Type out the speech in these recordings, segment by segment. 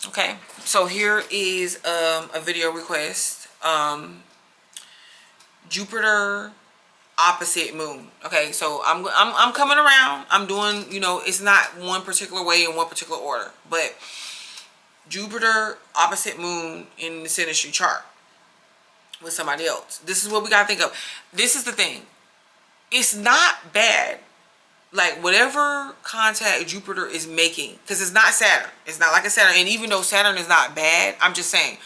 Okay, so here is a video request. Jupiter opposite moon. Okay, so I'm coming around. I'm doing, you know, it's not one particular way in one particular order, but Jupiter opposite moon in the Synastry chart with somebody else. This is what we gotta think of. This is the thing. It's not bad. Like whatever contact Jupiter is making, because it's not Saturn. It's not like a Saturn. And even though Saturn is not bad, I'm just saying,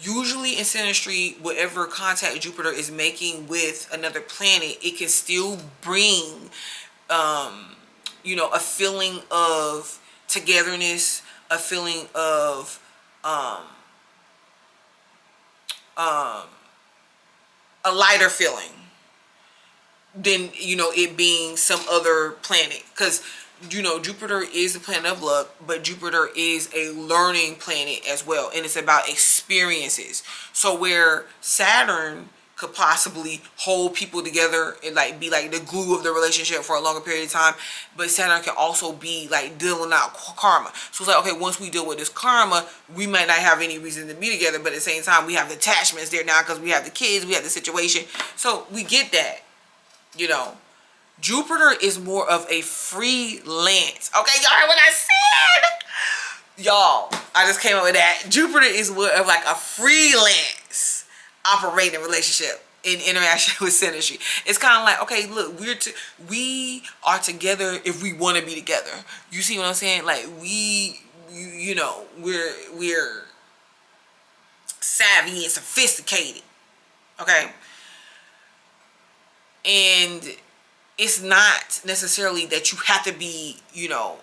usually in Synastry, whatever contact Jupiter is making with another planet, it can still bring, you know, a feeling of togetherness, a feeling of a lighter feeling than, you know, it being some other planet. Because, you know, Jupiter is the planet of luck, but Jupiter is a learning planet as well, and it's about experiences. So where Saturn could possibly hold people together and like be like the glue of the relationship for a longer period of time, but Saturn can also be like dealing out karma. So it's like, okay, once we deal with this karma, we might not have any reason to be together, but at the same time we have attachments there now because we have the kids, we have the situation. So we get that, you know. Jupiter is more of a freelance. Okay, y'all heard what I said? Y'all, I just came up with that. Jupiter is more of like a freelance operating relationship in interaction with Synastry. It's kind of like, okay, look, we are together if we want to be together. You see what I'm saying? Like you know, we're savvy and sophisticated. Okay? And it's not necessarily that you have to be, you know,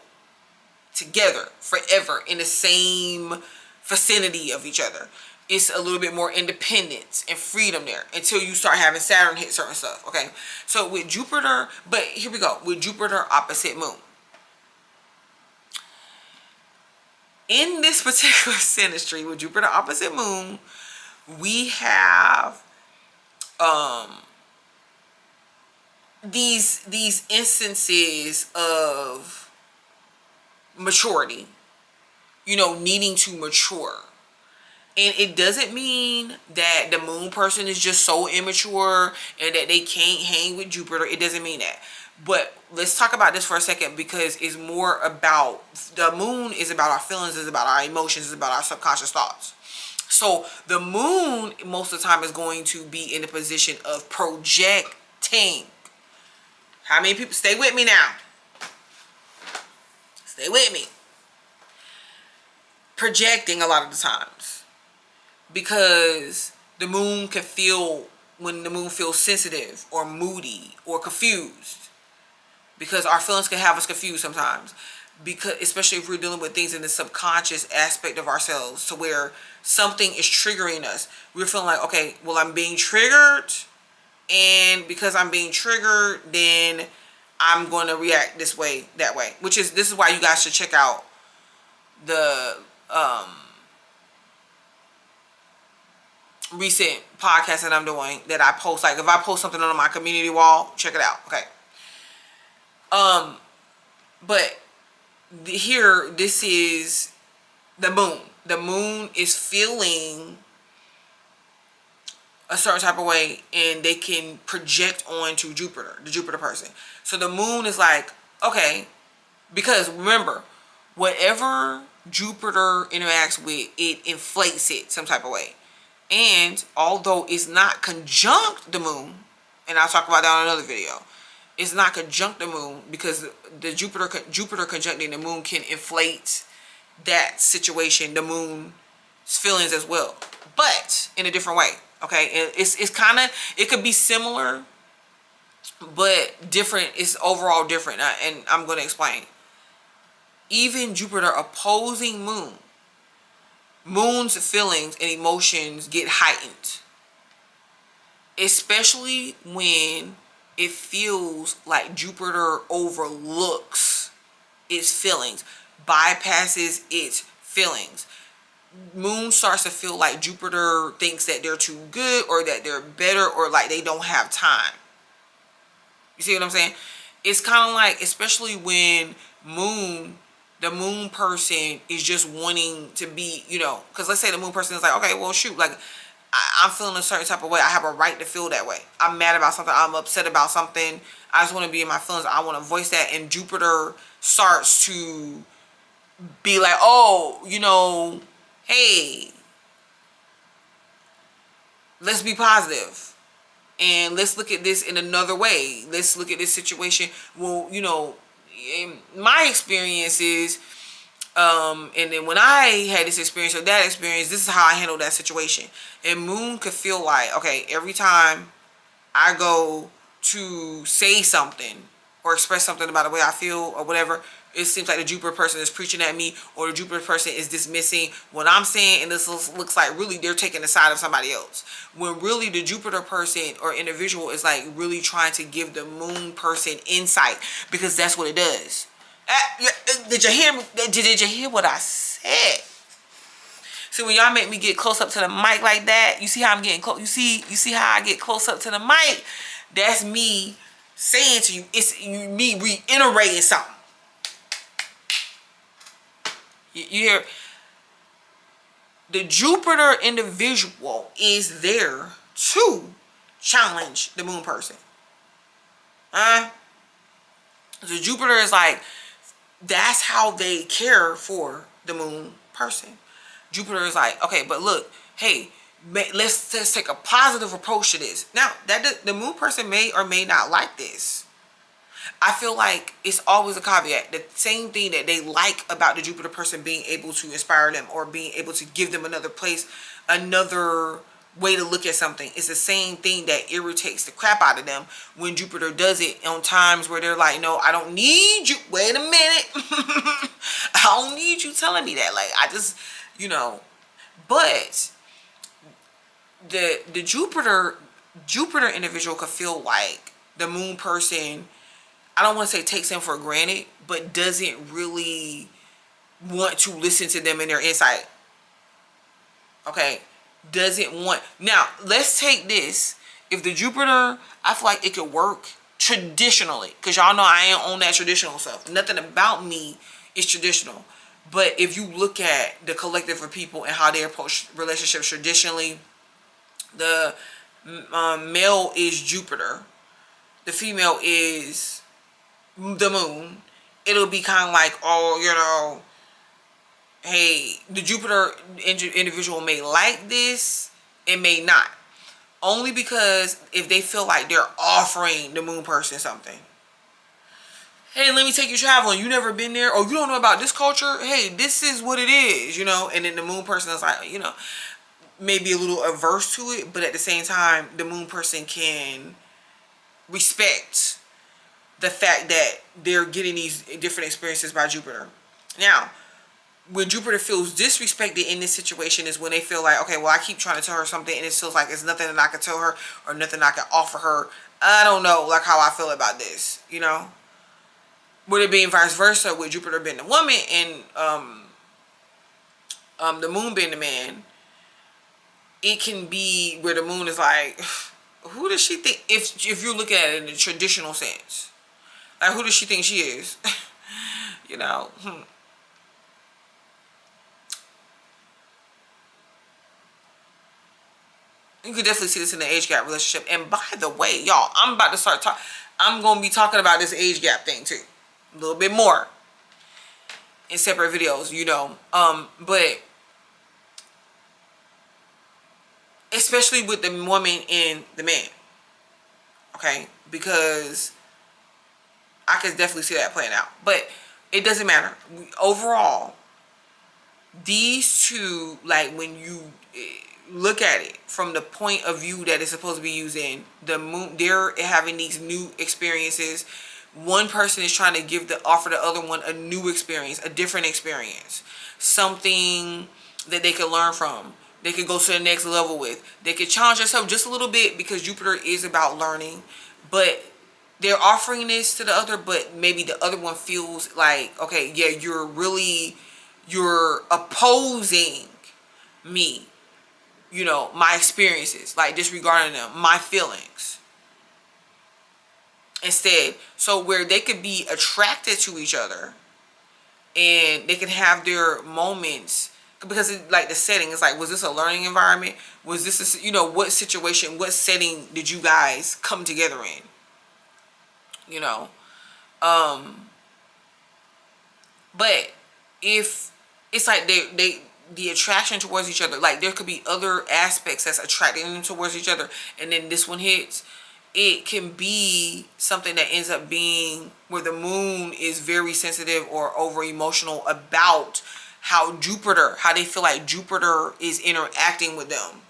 together forever in the same vicinity of each other. It's a little bit more independence and freedom there until you start having Saturn hit certain stuff, okay? So with Jupiter, but here we go, with Jupiter opposite moon. In this particular Synastry with Jupiter opposite moon, we have these instances of maturity, you know, needing to mature. And it doesn't mean that the moon person is just so immature and that they can't hang with Jupiter. It doesn't mean that. But let's talk about this for a second, because it's more about, the moon is about our feelings, it's about our emotions, it's about our subconscious thoughts. So the moon most of the time is going to be in a position of projecting. How many people, stay with me now? Stay with me. Projecting a lot of the times. Because the moon can feel, when the moon feels sensitive or moody or confused. Because our feelings can have us confused sometimes. Because especially if we're dealing with things in the subconscious aspect of ourselves, to where something is triggering us. We're feeling like, okay, well, I'm being triggered. And because I'm being triggered, then I'm going to react this way, that way. This is why you guys should check out the recent podcast that I'm doing, that I post. Like if I post something on my community wall, check it out. Okay. But here, this is the moon. The moon is feeling a certain type of way, and they can project onto Jupiter, the Jupiter person. So the moon is like, okay, because remember, whatever Jupiter interacts with, it inflates it some type of way. And although it's not conjunct the moon, and I'll talk about that on another video, it's not conjunct the moon, because the Jupiter conjuncting the moon can inflate that situation, the moon's feelings as well, but in a different way. Okay, it's kind of, it could be similar, but different. It's overall different, and I'm going to explain. Even Jupiter opposing moon, moon's feelings and emotions get heightened, especially when it feels like Jupiter overlooks its feelings, bypasses its feelings. Moon starts to feel like Jupiter thinks that they're too good, or that they're better, or like they don't have time. You see what I'm saying? It's kind of like, especially when moon the moon person is just wanting to be, you know, because let's say the moon person is like, okay, well, shoot, like, I'm feeling a certain type of way. I have a right to feel that way. I'm mad about something. I'm upset about something. I just want to be in my feelings. I want to voice that. And Jupiter starts to be like, oh, you know, hey, let's be positive. And let's look at this in another way. Let's look at this situation. Well, you know, in my experience is, and then when I had this experience or that experience, this is how I handled that situation. And Moon could feel like, okay, every time I go to say something or express something about the way I feel or whatever, it seems like the Jupiter person is preaching at me, or the Jupiter person is dismissing what I'm saying, and this looks like really they're taking the side of somebody else. When really the Jupiter person or individual is like really trying to give the moon person insight, because that's what it does. Did you hear what I said? See, when y'all make me get close up to the mic like that, you see how I'm getting close. You see how I get close up to the mic. That's me saying to you, it's me reiterating something. You hear? The Jupiter individual is there to challenge the moon person. The Jupiter is like, that's how they care for the moon person. Jupiter is like, okay, but look, hey, let's take a positive approach to this. Now, the moon person may or may not like this. I feel like it's always a caveat. The same thing that they like about the Jupiter person being able to inspire them or being able to give them another place, another way to look at something, is the same thing that irritates the crap out of them when Jupiter does it on times where they're like, no, I don't need you. Wait a minute. I don't need you telling me that. Like, I just, you know, but the Jupiter individual could feel like the moon person, I don't want to say takes them for granted, but doesn't really want to listen to them and their insight. Okay? Doesn't want. Now, let's take this. If the Jupiter, I feel like it could work traditionally, because y'all know I ain't on that traditional stuff. Nothing about me is traditional. But if you look at the collective of people and how they approach relationships traditionally, the male is Jupiter. The female is the moon. It'll be kind of like, oh, you know, hey, the Jupiter individual may like this, it may not. Only because if they feel like they're offering the moon person something. Hey, let me take you traveling. You never been there? Oh, you don't know about this culture? Hey, this is what it is, you know? And then the moon person is like, you know, maybe a little averse to it, but at the same time, the moon person can respect the fact that they're getting these different experiences by Jupiter. Now, when Jupiter feels disrespected in this situation is when they feel like, okay, well, I keep trying to tell her something and it feels like it's nothing that I can tell her or nothing I can offer her. I don't know, like, how I feel about this, you know? Would it being vice versa, with Jupiter being the woman and the moon being the man, it can be where the moon is like, who does she think, if you're looking at it in the traditional sense, like, who does she think she is? You know? You could definitely see this in the age gap relationship. And by the way, y'all, I'm about to start talking. I'm going to be talking about this age gap thing too. A little bit more. In separate videos, you know. But especially with the woman and the man. Okay? Because I could definitely see that playing out. But it doesn't matter. Overall, these two, like, when you look at it from the point of view that it's supposed to be using, the moon, they're having these new experiences. One person is trying to offer the other one a new experience, a different experience, something that they can learn from, they could go to the next level with, they could challenge themselves just a little bit, because Jupiter is about learning. But they're offering this to the other, but maybe the other one feels like, okay, yeah, you're opposing me, you know, my experiences, like disregarding them, my feelings instead. So where they could be attracted to each other and they can have their moments because like the setting is like, was this a learning environment? Was this what situation, what setting did you guys come together in? But if it's like the attraction towards each other, like there could be other aspects that's attracting them towards each other, and then this one hits, it can be something that ends up being where the moon is very sensitive or over emotional about how they feel like Jupiter is interacting with them,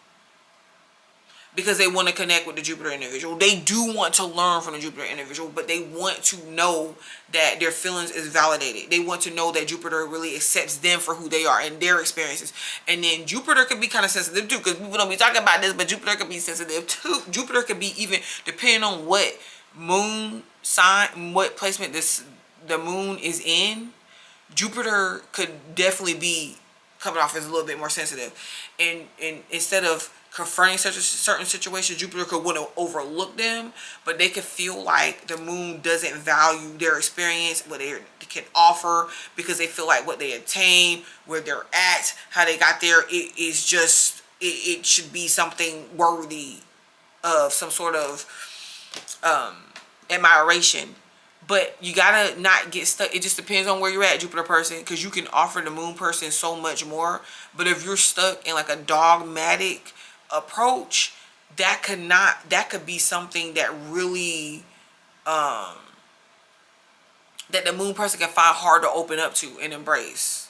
because they want to connect with the Jupiter individual. They do want to learn from the Jupiter individual, but they want to know that their feelings is validated. They want to know that Jupiter really accepts them for who they are and their experiences. And then Jupiter could be kind of sensitive too, because people don't be talking about this, but Jupiter could be sensitive too. Jupiter could be, even depending on what moon sign, what placement the moon is in, Jupiter could definitely be coming off as a little bit more sensitive. And instead of confronting such a certain situation, Jupiter could want to overlook them, but they could feel like the moon doesn't value their experience, what they can offer, because they feel like what they attain, where they're at, how they got there, it is just, it should be something worthy of some sort of admiration. But you gotta not get stuck. It just depends on where you're at, Jupiter person, because you can offer the moon person so much more. But if you're stuck in like a dogmatic approach, that could be something that really that the moon person can find hard to open up to and embrace.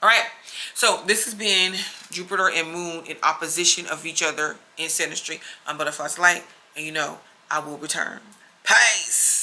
All right, so this has been Jupiter and moon in opposition of each other in synastry. I'm Butterfly's Light, and I will return. Peace.